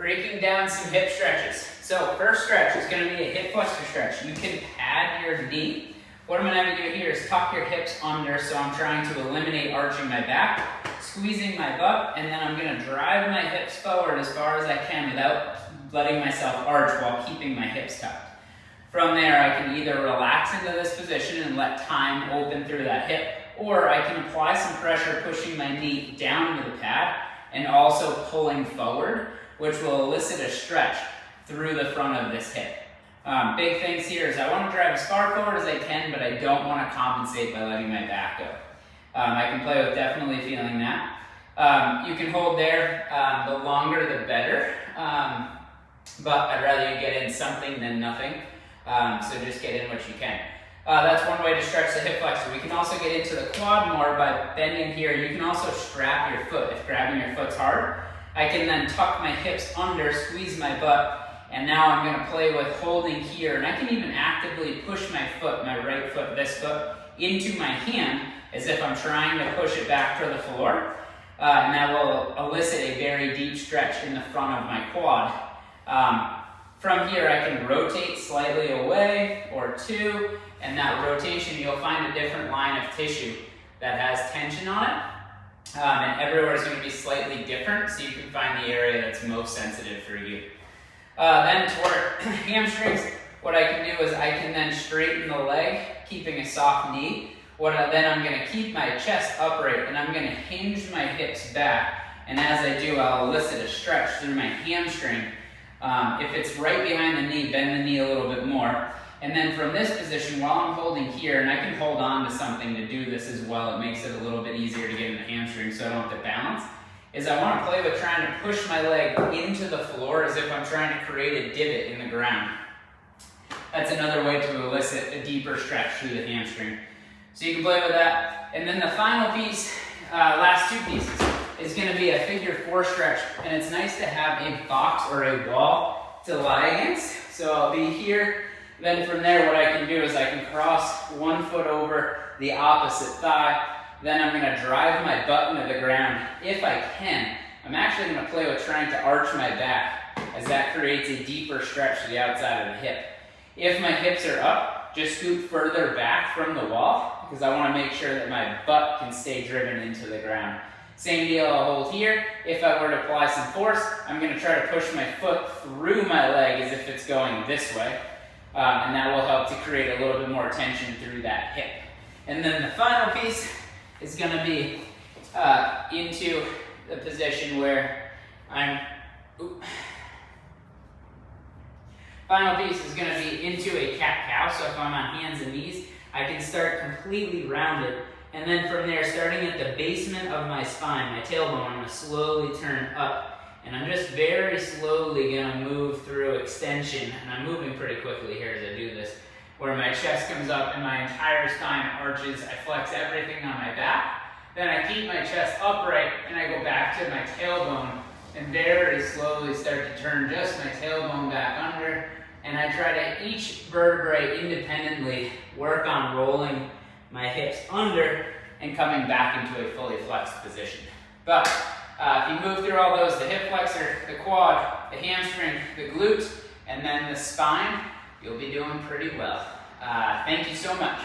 breaking down some hip stretches. So first stretch is going to be a hip flexor stretch. You can pad your knee. What I'm going to have you do here is tuck your hips under, so I'm trying to eliminate arching my back, squeezing my butt, and then I'm going to drive my hips forward as far as I can without letting myself arch while keeping my hips tucked. From there, I can either relax into this position and let time open through that hip, or I can apply some pressure pushing my knee down to the pad and also pulling forward, which will elicit a stretch through the front of this hip. Big things here is I want to drive as far forward as I can, but I don't want to compensate by letting my back go. I can play with definitely feeling that. You can hold there, the longer the better, but I'd rather you get in something than nothing, so just get in what you can. That's one way to stretch the hip flexor. We can also get into the quad more by bending here. You can also strap your foot if grabbing your foot's hard. I can then tuck my hips under, squeeze my butt, and now I'm going to play with holding here. And I can even actively push my foot, my right foot, this foot, into my hand as if I'm trying to push it back to the floor. And that will elicit a very deep stretch in the front of my quad. From here, I can rotate slightly away or two, and that rotation, you'll find a different line of tissue that has tension on it. And everywhere is going to be slightly different, so you can find the area that's most sensitive for you. Then toward hamstrings, what I can do is I can then straighten the leg, keeping a soft knee. Then I'm going to keep my chest upright, and I'm going to hinge my hips back. And as I do, I'll elicit a stretch through my hamstring. If it's right behind the knee, bend the knee a little bit more. And then from this position, while I'm holding here, and I can hold on to something to do this as well, it makes it a little bit easier to get in the hamstring so I don't have to balance, is I want to play with trying to push my leg into the floor as if I'm trying to create a divot in the ground. That's another way to elicit a deeper stretch through the hamstring. So you can play with that. And then the final piece, last two pieces, is going to be a figure 4 stretch. And it's nice to have a box or a wall to lie against. So I'll be here. Then from there, what I can do is I can cross one foot over the opposite thigh. Then I'm going to drive my butt into the ground. If I can, I'm actually going to play with trying to arch my back, as that creates a deeper stretch to the outside of the hip. If my hips are up, just scoot further back from the wall, because I want to make sure that my butt can stay driven into the ground. Same deal, I'll hold here. If I were to apply some force, I'm going to try to push my foot through my leg as if it's going this way. And that will help to create a little bit more tension through that hip. And then the final piece is going to be into the position where final piece is going to be into a cat-cow. So if I'm on hands and knees, I can start completely rounded. And then from there, starting at the basement of my spine, my tailbone, I'm going to slowly turn up. And I'm just very slowly going to move through extension, and I'm moving pretty quickly here as I do this, where my chest comes up and my entire spine arches. I flex everything on my back. Then I keep my chest upright, and I go back to my tailbone, and very slowly start to turn just my tailbone back under. And I try to each vertebrae independently work on rolling my hips under and coming back into a fully flexed position. But if you move through all those, the hip flexor, the quad, the hamstring, the glute, and then the spine, you'll be doing pretty well. Thank you so much.